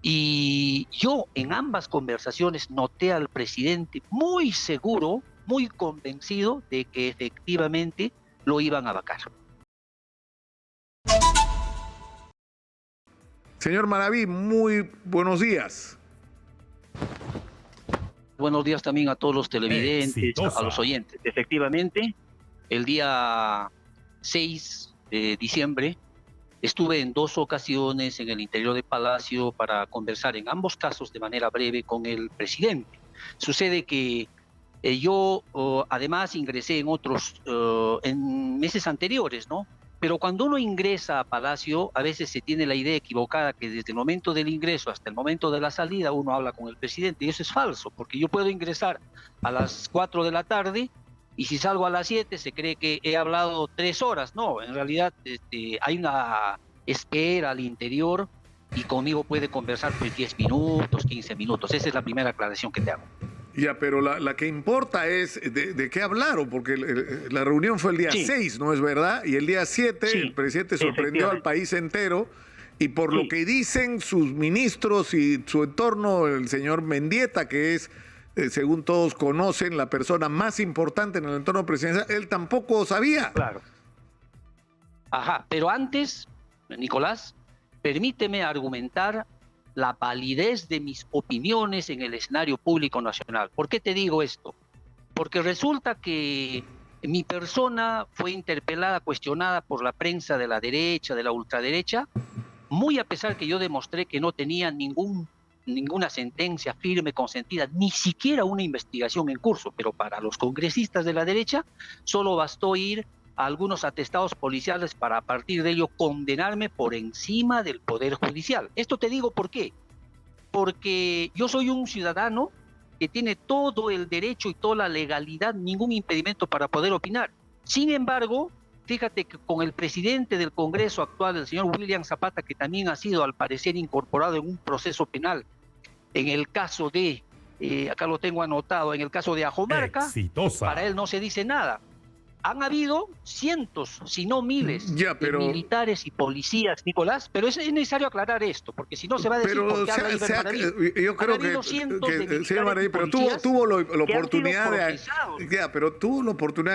Y yo en ambas conversaciones noté al presidente muy seguro, muy convencido de que efectivamente lo iban a vacar. Señor Maraví, muy buenos días. Buenos días también a todos los televidentes, a los Exitosa. oyentes. Efectivamente, el día 6 de diciembre estuve en 2 ocasiones en el interior del Palacio para conversar en ambos casos de manera breve con el presidente. Sucede que yo además ingresé en otros, en meses anteriores, ¿no? Pero cuando uno ingresa a Palacio, a veces se tiene la idea equivocada que desde el momento del ingreso hasta el momento de la salida uno habla con el presidente, y eso es falso, porque yo puedo ingresar a las 4 de la tarde y si salgo a las 7 se cree que he hablado 3 horas. No, en realidad hay una espera al interior y conmigo puede conversar pues 10 minutos, 15 minutos. Esa es la primera aclaración que te hago. Ya, pero la que importa es de qué hablaron, porque la reunión fue el día 6, ¿no es verdad? Y el día 7 el presidente sorprendió al país entero y por lo que dicen sus ministros y su entorno, el señor Mendieta, que es, según todos conocen, la persona más importante en el entorno presidencial, él tampoco sabía. Claro. Ajá, pero antes, Nicolás, permíteme argumentar la validez de mis opiniones en el escenario público nacional. ¿Por qué te digo esto? Porque resulta que mi persona fue interpelada, cuestionada por la prensa de la derecha, de la ultraderecha, muy a pesar que yo demostré que no tenía ninguna sentencia firme, consentida, ni siquiera una investigación en curso, pero para los congresistas de la derecha solo bastó ir a algunos atestados policiales para a partir de ello condenarme por encima del Poder Judicial. Esto te digo ¿por qué? Porque yo soy un ciudadano que tiene todo el derecho y toda la legalidad, ningún impedimento para poder opinar. Sin embargo, fíjate que con el presidente del Congreso actual, el señor William Zapata, que también ha sido al parecer incorporado en un proceso penal, en el caso de, acá lo tengo anotado, en el caso de Ajomarca, Exitosa. para él no se dice nada. Han habido cientos, si no miles, de militares y policías, Nicolás, pero es necesario aclarar esto, porque si no se va a decir por qué habla Iber Maraví. Yo creo que señor Maraví, pero tuvo la oportunidad de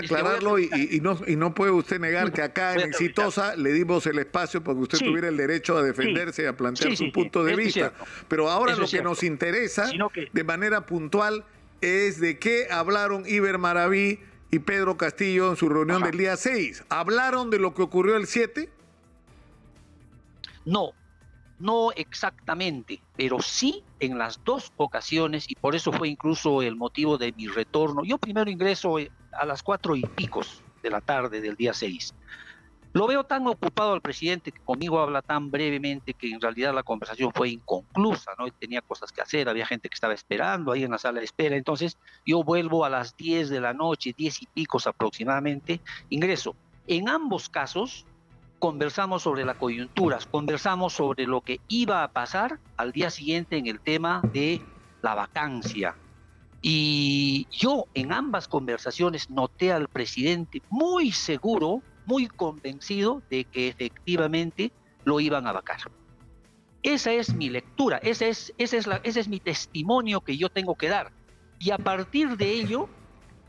aclararlo y no puede usted negar que acá en Exitosa le dimos el espacio para que usted tuviera el derecho a defenderse y a plantear su punto de vista. Pero ahora lo que nos interesa de manera puntual es de qué hablaron Iber Maraví y Pedro Castillo en su reunión del día 6. ¿Hablaron de lo que ocurrió el 7? No exactamente, pero sí en las 2 ocasiones, y por eso fue incluso el motivo de mi retorno. Yo primero ingreso a las 4 y picos de la tarde del día 6. Lo veo tan ocupado al presidente que conmigo habla tan brevemente que en realidad la conversación fue inconclusa, ¿no? Tenía cosas que hacer, había gente que estaba esperando ahí en la sala de espera. Entonces yo vuelvo a las 10 de la noche, 10 y picos aproximadamente, ingreso. En ambos casos conversamos sobre la coyuntura, conversamos sobre lo que iba a pasar al día siguiente en el tema de la vacancia. Y yo en ambas conversaciones noté al presidente muy seguro, muy convencido de que efectivamente lo iban a vacar. Esa es mi lectura, ese es mi testimonio que yo tengo que dar. Y a partir de ello,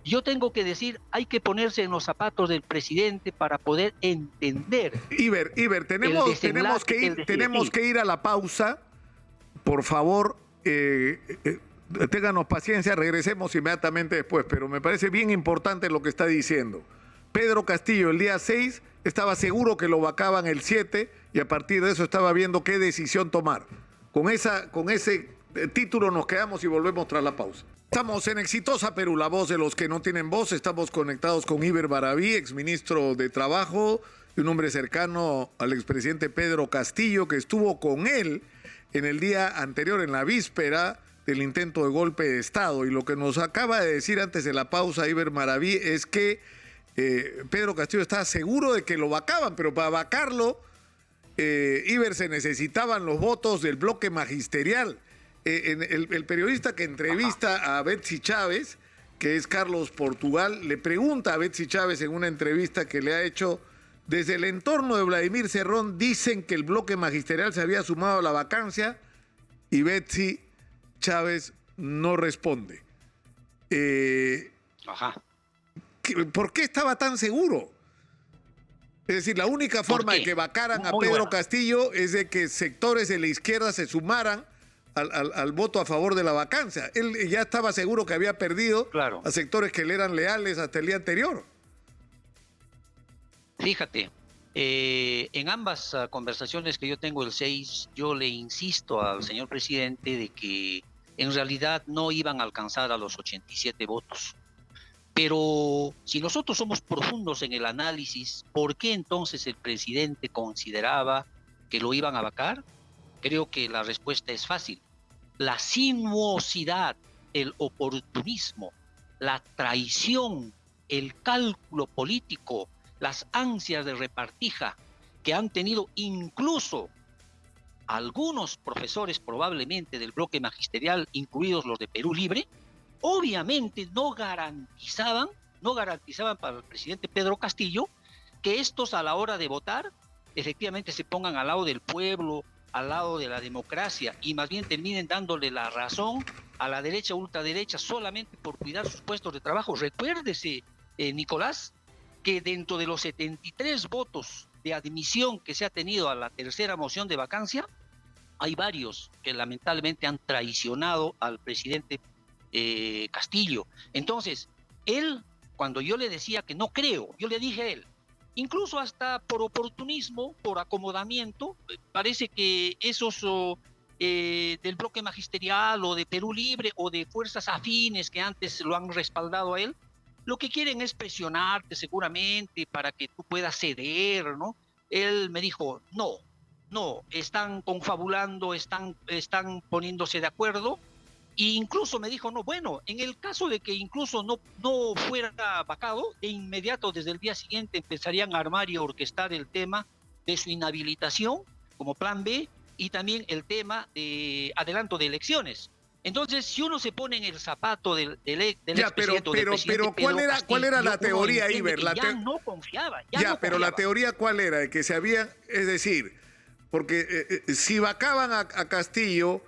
yo tengo que decir, hay que ponerse en los zapatos del presidente para poder entender. Iber, tenemos que ir a la pausa. Por favor, ténganos paciencia, regresemos inmediatamente después, pero me parece bien importante lo que está diciendo. Pedro Castillo el día 6 estaba seguro que lo vacaban el 7 y a partir de eso estaba viendo qué decisión tomar. Con ese título nos quedamos y volvemos tras la pausa. Estamos en Exitosa Perú, la voz de los que no tienen voz. Estamos conectados con Iber Maraví, exministro de Trabajo y un hombre cercano al expresidente Pedro Castillo, que estuvo con él en el día anterior, en la víspera del intento de golpe de Estado. Y lo que nos acaba de decir antes de la pausa Iber Maraví es que Pedro Castillo estaba seguro de que lo vacaban, pero para vacarlo, Iber, se necesitaban los votos del bloque magisterial. El periodista que entrevista a Betsy Chávez, que es Carlos Portugal, le pregunta a Betsy Chávez en una entrevista que le ha hecho: desde el entorno de Vladimir Cerrón dicen que el bloque magisterial se había sumado a la vacancia, y Betsy Chávez no responde. Ajá. ¿Por qué estaba tan seguro? Es decir, la única forma de que vacaran a Pedro Castillo es de que sectores de la izquierda se sumaran al voto a favor de la vacancia. Él ya estaba seguro que había perdido a sectores que le eran leales hasta el día anterior. Fíjate, en ambas conversaciones que yo tengo el 6, yo le insisto al señor presidente de que en realidad no iban a alcanzar a los 87 votos. Pero si nosotros somos profundos en el análisis, ¿por qué entonces el presidente consideraba que lo iban a vacar? Creo que la respuesta es fácil. La sinuosidad, el oportunismo, la traición, el cálculo político, las ansias de repartija que han tenido incluso algunos profesores probablemente del bloque magisterial, incluidos los de Perú Libre, obviamente no garantizaban para el presidente Pedro Castillo que estos a la hora de votar efectivamente se pongan al lado del pueblo, al lado de la democracia y más bien terminen dándole la razón a la derecha ultraderecha solamente por cuidar sus puestos de trabajo. Recuérdese, Nicolás, que dentro de los 73 votos de admisión que se ha tenido a la tercera moción de vacancia, hay varios que lamentablemente han traicionado al presidente Castillo. Entonces, él, cuando yo le decía que no creo, yo le dije a él, incluso hasta por oportunismo, por acomodamiento, parece que esos del bloque magisterial o de Perú Libre o de fuerzas afines que antes lo han respaldado a él, lo que quieren es presionarte seguramente para que tú puedas ceder, ¿no? Él me dijo, no, están confabulando, están poniéndose de acuerdo. E incluso me dijo, no, bueno, en el caso de que incluso no fuera vacado, de inmediato desde el día siguiente empezarían a armar y a orquestar el tema de su inhabilitación como plan B y también el tema de adelanto de elecciones. Entonces, si uno se pone en el zapato del expresidente pero ¿cuál era la teoría, Iber? Ya no confiaba. Pero la teoría, ¿cuál era? De que se había, es decir, porque si vacaban a Castillo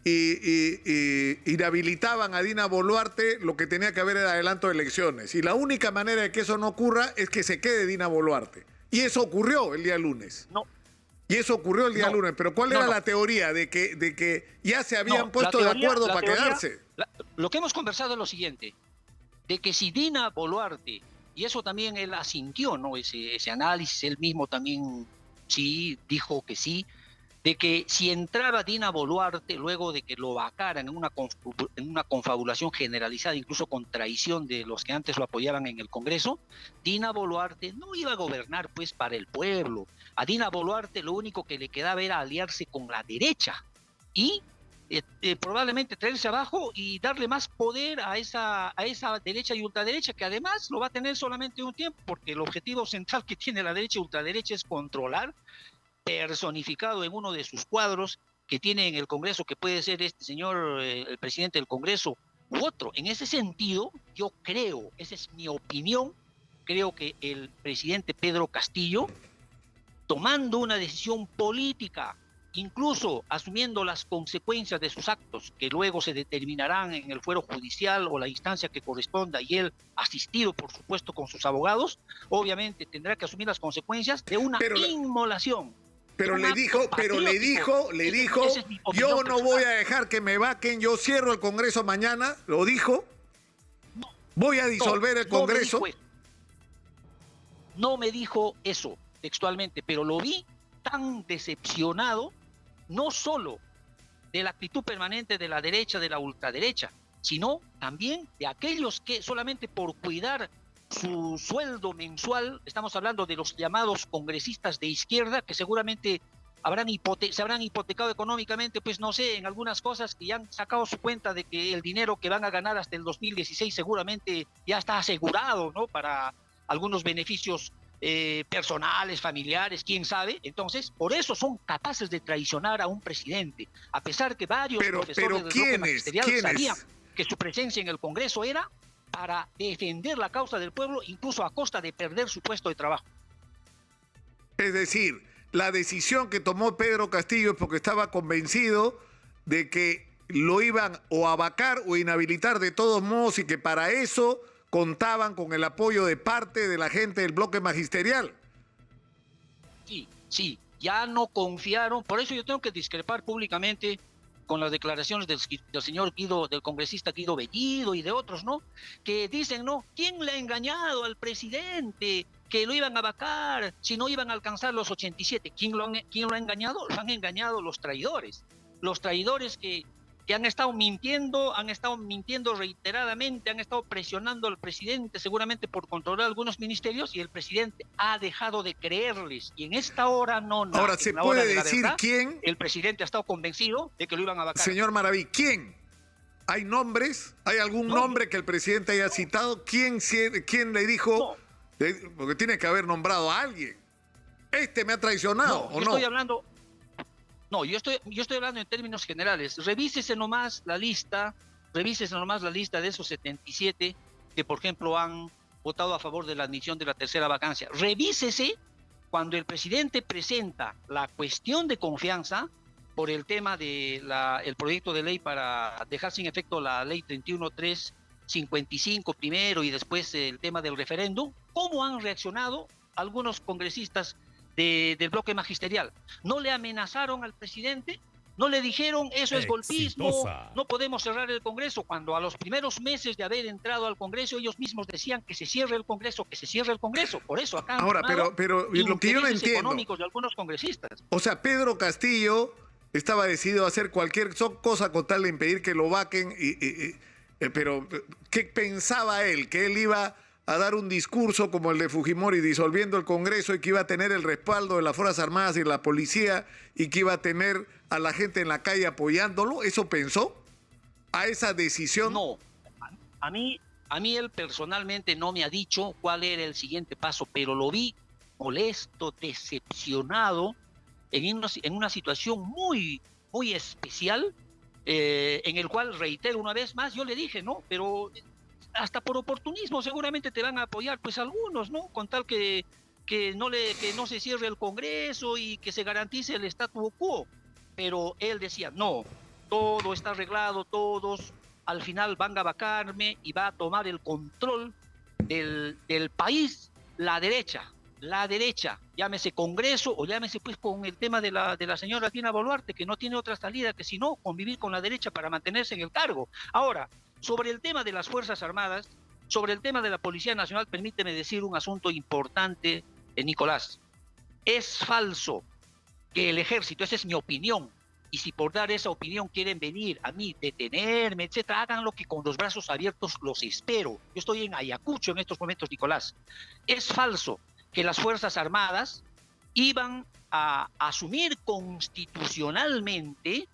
y inhabilitaban a Dina Boluarte, lo que tenía que haber era adelanto de elecciones. Y la única manera de que eso no ocurra es que se quede Dina Boluarte. Y eso ocurrió el día lunes. Lunes. Pero ¿cuál era la teoría? De que ya se habían puesto de acuerdo para quedarse. Lo que hemos conversado es lo siguiente, de que si Dina Boluarte, y eso también él asintió, ¿no? Ese análisis, él mismo también sí dijo que sí, de que si entraba Dina Boluarte luego de que lo vacaran en una confabulación generalizada, incluso con traición de los que antes lo apoyaban en el Congreso, Dina Boluarte no iba a gobernar pues para el pueblo. A Dina Boluarte lo único que le quedaba era aliarse con la derecha y probablemente traerse abajo y darle más poder a esa derecha y ultraderecha, que además lo va a tener solamente un tiempo, porque el objetivo central que tiene la derecha y ultraderecha es controlar, personificado en uno de sus cuadros que tiene en el Congreso, que puede ser este señor, el presidente del Congreso, u otro. En ese sentido, yo creo, esa es mi opinión, creo que el presidente Pedro Castillo, tomando una decisión política, incluso asumiendo las consecuencias de sus actos, que luego se determinarán en el fuero judicial o la instancia que corresponda, y él, asistido por supuesto con sus abogados, obviamente tendrá que asumir las consecuencias de una inmolación. Pero le dijo, yo no voy a dejar que me vaquen, yo cierro el Congreso mañana, lo dijo, voy a disolver el Congreso. No me dijo eso textualmente, pero lo vi tan decepcionado, no solo de la actitud permanente de la derecha, de la ultraderecha, sino también de aquellos que solamente por cuidar su sueldo mensual, estamos hablando de los llamados congresistas de izquierda, que seguramente se habrán hipotecado económicamente, pues no sé, en algunas cosas, que ya han sacado su cuenta de que el dinero que van a ganar hasta el 2016 seguramente ya está asegurado, ¿no? Para algunos beneficios personales, familiares, quién sabe. Entonces, por eso son capaces de traicionar a un presidente, a pesar que varios profesores del bloque magisterial sabían que su presencia en el Congreso era para defender la causa del pueblo, incluso a costa de perder su puesto de trabajo. Es decir, la decisión que tomó Pedro Castillo es porque estaba convencido de que lo iban o a vacar o inhabilitar de todos modos y que para eso contaban con el apoyo de parte de la gente del bloque magisterial. Sí, sí, ya no confiaron, por eso yo tengo que discrepar públicamente con las declaraciones del señor Guido, del congresista Guido Bellido y de otros, ¿no? Que dicen, ¿no? ¿Quién le ha engañado al presidente? Que lo iban a vacar, si no iban a alcanzar los 87. ¿Quién lo ha engañado? Lo han engañado los traidores que han estado mintiendo reiteradamente, han estado presionando al presidente seguramente por controlar algunos ministerios y el presidente ha dejado de creerles. Y en esta hora no. Ahora, ¿se puede decir verdad, quién? El presidente ha estado convencido de que lo iban a vacar. Señor Maraví, ¿quién? ¿Hay nombres? ¿Hay algún nombre que el presidente haya citado? ¿Quién le dijo? Porque tiene que haber nombrado a alguien. ¿Este me ha traicionado o no? Estoy hablando... No, yo estoy hablando en términos generales. Revísese nomás la lista de esos 77 que, por ejemplo, han votado a favor de la admisión de la tercera vacancia. Revísese cuando el presidente presenta la cuestión de confianza por el tema de el proyecto de ley para dejar sin efecto la ley 31355 primero y después el tema del referéndum. ¿Cómo han reaccionado algunos congresistas del bloque magisterial? ¿No le amenazaron al presidente? ¿No le dijeron eso es golpismo? No podemos cerrar el Congreso, cuando a los primeros meses de haber entrado al Congreso ellos mismos decían que se cierre el Congreso, que se cierre el Congreso. Por eso acá ahora, pero lo que yo no entiendo, económicos de algunos congresistas. O sea, Pedro Castillo estaba decidido a hacer cualquier cosa con tal de impedir que lo vaquen, pero ¿qué pensaba él? ¿Que él iba a dar un discurso como el de Fujimori disolviendo el Congreso y que iba a tener el respaldo de las Fuerzas Armadas y de la policía y que iba a tener a la gente en la calle apoyándolo? ¿Eso pensó? ¿A esa decisión? No, a mí él personalmente no me ha dicho cuál era el siguiente paso, pero lo vi molesto, decepcionado, en una situación muy, muy especial, en el cual, reitero una vez más, yo le dije, ¿no? Pero hasta por oportunismo seguramente te van a apoyar pues algunos, ¿no? Con tal que no se cierre el Congreso y que se garantice el statu quo. Pero él decía, no, todo está arreglado, todos al final van a vacarme y va a tomar el control del país la derecha, llámese Congreso o llámese pues con el tema de la señora Dina Boluarte, que no tiene otra salida que sino convivir con la derecha para mantenerse en el cargo. Ahora, sobre el tema de las Fuerzas Armadas, sobre el tema de la Policía Nacional, permíteme decir un asunto importante, Nicolás. Es falso que el ejército, esa es mi opinión, y si por dar esa opinión quieren venir a mí, detenerme, etcétera, háganlo, que con los brazos abiertos los espero. Yo estoy en Ayacucho en estos momentos, Nicolás. Es falso que las Fuerzas Armadas iban a asumir constitucionalmente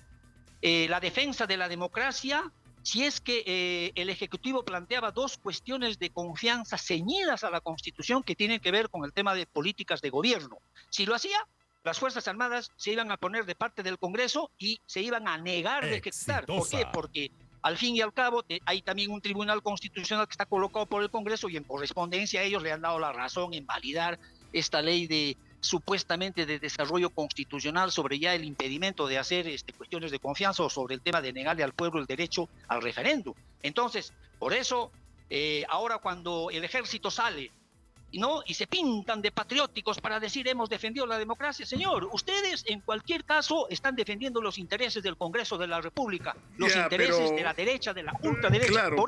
la defensa de la democracia si es que el Ejecutivo planteaba dos cuestiones de confianza ceñidas a la Constitución que tienen que ver con el tema de políticas de gobierno. Si lo hacía, las Fuerzas Armadas se iban a poner de parte del Congreso y se iban a negar de ejecutar. ¿Por qué? Porque al fin y al cabo hay también un tribunal constitucional que está colocado por el Congreso y en correspondencia a ellos le han dado la razón en validar esta ley supuestamente de desarrollo constitucional sobre ya el impedimento de hacer cuestiones de confianza o sobre el tema de negarle al pueblo el derecho al referéndum. Entonces, por eso, ahora cuando el ejército sale, ¿no? Y se pintan de patrióticos para decir hemos defendido la democracia. Señor, ustedes en cualquier caso están defendiendo los intereses del Congreso de la República, los intereses de la derecha, de la ultraderecha. Claro, por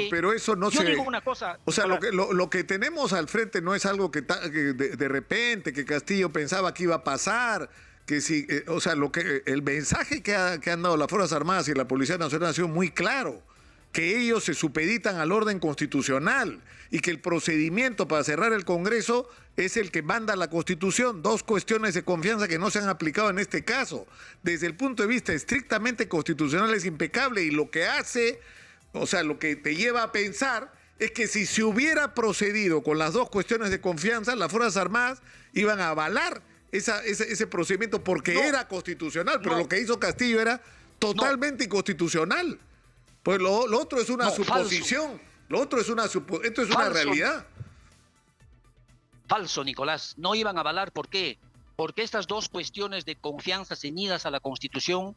pero eso no yo se... digo una cosa... O sea, lo que tenemos al frente no es algo que de repente, que Castillo pensaba que iba a pasar, que si, o sea, el mensaje que han dado las Fuerzas Armadas y la Policía Nacional ha sido muy claro, que ellos se supeditan al orden constitucional y que el procedimiento para cerrar el Congreso es el que manda la Constitución. Dos cuestiones de confianza que no se han aplicado en este caso. Desde el punto de vista estrictamente constitucional es impecable y lo que hace, o sea, lo que te lleva a pensar es que si se hubiera procedido con las dos cuestiones de confianza, las Fuerzas Armadas iban a avalar ese procedimiento porque era constitucional, pero lo que hizo Castillo era totalmente inconstitucional. Pues lo otro es una suposición, falso. Lo otro es esto es una realidad. Falso, Nicolás. No iban a avalar, ¿por qué? Porque estas dos cuestiones de confianza ceñidas a la Constitución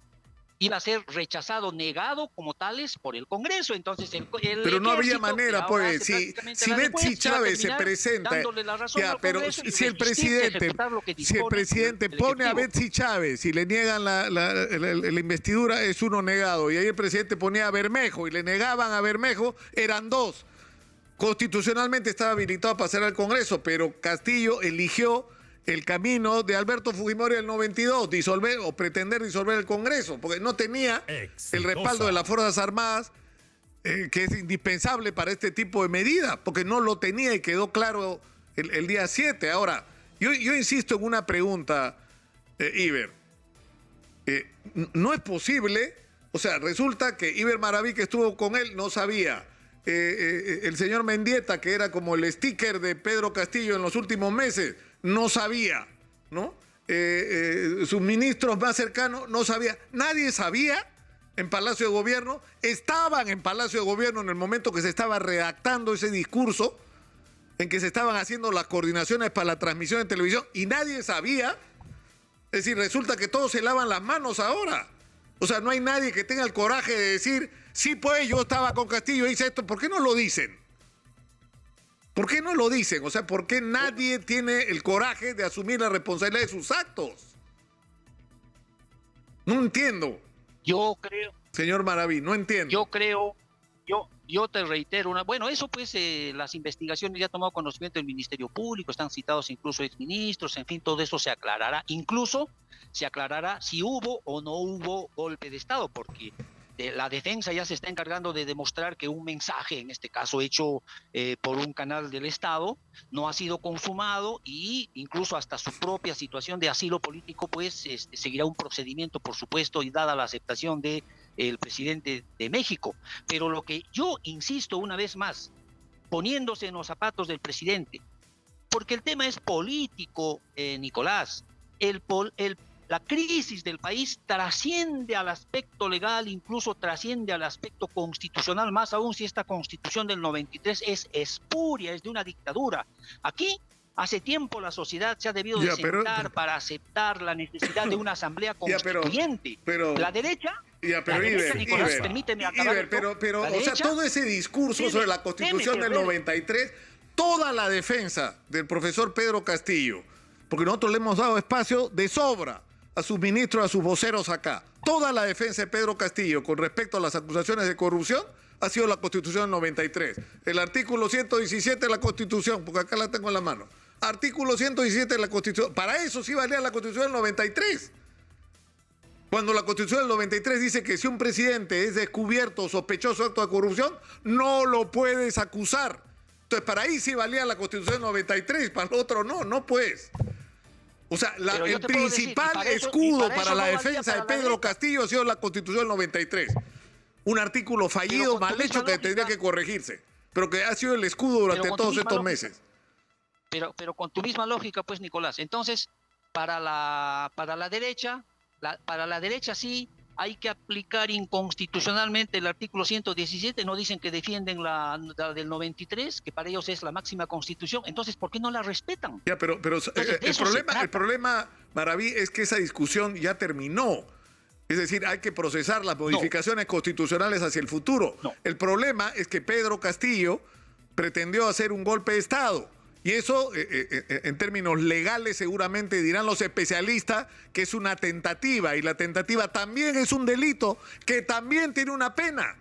iba a ser rechazado, negado como tales por el Congreso. Entonces pero no había ejército, manera, pues, si Betsy Chávez se presenta, ya, pero si el presidente pone a Betsy Chávez y le niegan la investidura, es uno negado, y ahí el presidente ponía a Bermejo y le negaban a Bermejo, eran dos. Constitucionalmente estaba habilitado para pasar al Congreso, pero Castillo eligió el camino de Alberto Fujimori en el 92, disolver o pretender disolver el Congreso, porque no tenía el respaldo de las Fuerzas Armadas, que es indispensable para este tipo de medidas, porque no lo tenía y quedó claro el día 7. Ahora, yo insisto en una pregunta, Iber. No es posible, o sea, resulta que Iber Maraví, que estuvo con él, no sabía. El señor Mendieta, que era como el sticker de Pedro Castillo en los últimos meses, no sabía, ¿no? Sus ministros más cercanos no sabían. Nadie sabía en Palacio de Gobierno. Estaban en Palacio de Gobierno en el momento que se estaba redactando ese discurso, en que se estaban haciendo las coordinaciones para la transmisión en televisión y nadie sabía. Es decir, resulta que todos se lavan las manos ahora. O sea, no hay nadie que tenga el coraje de decir, sí, pues yo estaba con Castillo y hice esto. ¿Por qué no lo dicen? ¿Por qué no lo dicen? O sea, ¿por qué nadie tiene el coraje de asumir la responsabilidad de sus actos? No entiendo. Yo creo. Señor Maraví, no entiendo. Yo te reitero, bueno, eso pues las investigaciones ya han tomado conocimiento del Ministerio Público, están citados incluso exministros, en fin, todo eso se aclarará. Incluso se aclarará si hubo o no hubo golpe de Estado, porque la defensa ya se está encargando de demostrar que un mensaje, en este caso hecho por un canal del Estado, no ha sido consumado, y incluso hasta su propia situación de asilo político, pues seguirá un procedimiento, por supuesto, y dada la aceptación de el presidente de México. Pero lo que yo insisto una vez más, poniéndose en los zapatos del presidente, porque el tema es político, Nicolás, la crisis del país trasciende al aspecto legal, incluso trasciende al aspecto constitucional, más aún si esta constitución del 93 es espuria, es de una dictadura. Aquí, hace tiempo la sociedad se ha debido de sentar para aceptar la necesidad de una asamblea constituyente. La derecha... Nicolás, permíteme acabar. Pero o sea, todo ese discurso sobre la Constitución del 93, toda la defensa del profesor Pedro Castillo, porque nosotros le hemos dado espacio de sobra a sus ministros, a sus voceros acá, toda la defensa de Pedro Castillo con respecto a las acusaciones de corrupción ha sido la Constitución del 93. El artículo 117 de la Constitución, porque acá la tengo en la mano. Artículo 117 de la Constitución. Para eso sí valía la Constitución del 93. Cuando la Constitución del 93 dice que si un presidente es descubierto o sospechoso de acto de corrupción, no lo puedes acusar. Entonces, para ahí sí valía la Constitución del 93, para el otro no pues. O sea, el principal escudo para la defensa de Pedro Castillo ha sido la Constitución del 93. Un artículo fallido, mal hecho, que tendría que corregirse, pero que ha sido el escudo durante todos estos meses. Pero con tu misma lógica, pues, Nicolás, entonces, para la derecha... Para la derecha sí hay que aplicar inconstitucionalmente el artículo 117, no dicen que defienden la del 93, que para ellos es la máxima constitución, entonces ¿por qué no la respetan? Ya, pero el problema, Maraví, es que esa discusión ya terminó. Es decir, hay que procesar las modificaciones constitucionales hacia el futuro. El problema es que Pedro Castillo pretendió hacer un golpe de Estado. Y eso, en términos legales, seguramente dirán los especialistas que es una tentativa. Y la tentativa también es un delito que también tiene una pena.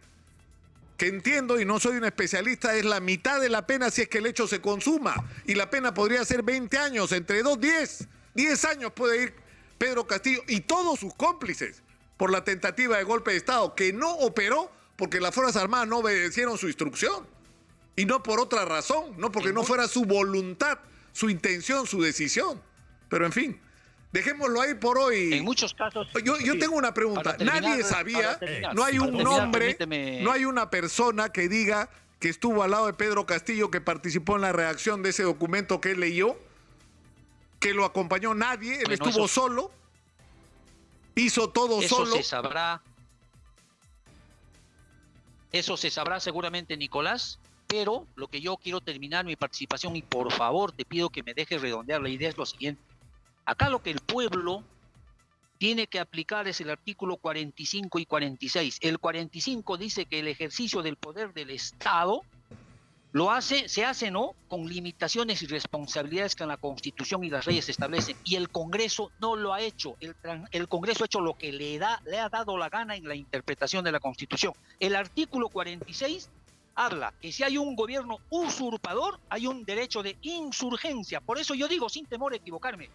Que entiendo, y no soy un especialista, es la mitad de la pena si es que el hecho se consuma. Y la pena podría ser 20 años, entre 10 años puede ir Pedro Castillo y todos sus cómplices por la tentativa de golpe de Estado, que no operó porque las Fuerzas Armadas no obedecieron su instrucción. Y no por otra razón, no porque no fuera su voluntad, su intención, su decisión. Pero en fin, dejémoslo ahí por hoy. En muchos casos... Yo tengo una pregunta. Nadie sabía, no hay un nombre, no hay una persona que diga que estuvo al lado de Pedro Castillo, que participó en la redacción de ese documento que él leyó, que lo acompañó nadie, él estuvo solo, hizo todo solo. Eso se sabrá seguramente, Nicolás. Pero lo que yo quiero terminar mi participación, y por favor te pido que me dejes redondear la idea, es lo siguiente. Acá lo que el pueblo tiene que aplicar es el artículo 45 y 46. El 45 dice que el ejercicio del poder del Estado se hace, ¿no?, con limitaciones y responsabilidades que la Constitución y las leyes establecen. Y el Congreso no lo ha hecho. El Congreso ha hecho lo que le ha dado la gana en la interpretación de la Constitución. El artículo 46 habla que si hay un gobierno usurpador, hay un derecho de insurgencia. Por eso yo digo, sin temor a equivocarme,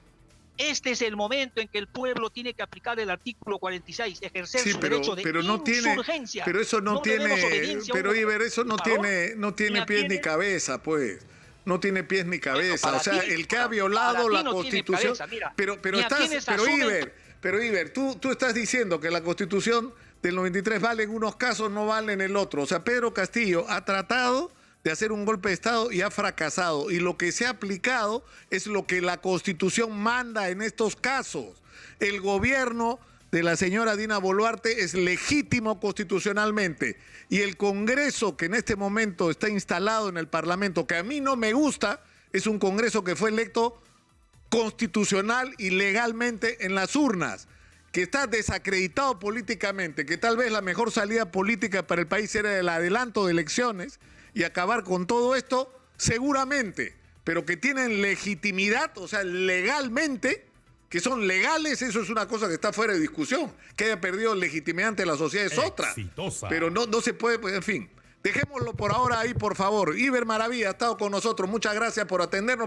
este es el momento en que el pueblo tiene que aplicar el artículo 46, ejercer su derecho de insurgencia. Pero eso no tiene, pero Iber, eso no tiene pies ni cabeza, pues. No tiene pies ni cabeza. Bueno, o sea, el que ha violado la Constitución. Pero Iber, tú estás diciendo que la Constitución del 93 vale en unos casos, no vale en el otro. O sea, Pedro Castillo ha tratado de hacer un golpe de Estado y ha fracasado. Y lo que se ha aplicado es lo que la Constitución manda en estos casos. El gobierno de la señora Dina Boluarte es legítimo constitucionalmente. Y el Congreso que en este momento está instalado en el Parlamento, que a mí no me gusta, es un Congreso que fue electo constitucional y legalmente en las urnas, que está desacreditado políticamente, que tal vez la mejor salida política para el país era el adelanto de elecciones y acabar con todo esto, seguramente, pero que tienen legitimidad, o sea, legalmente, que son legales, eso es una cosa que está fuera de discusión. Que haya perdido legitimidad ante la sociedad es otra. Pero no se puede, pues, en fin. Dejémoslo por ahora ahí, por favor. Iber Maravilla ha estado con nosotros. Muchas gracias por atendernos.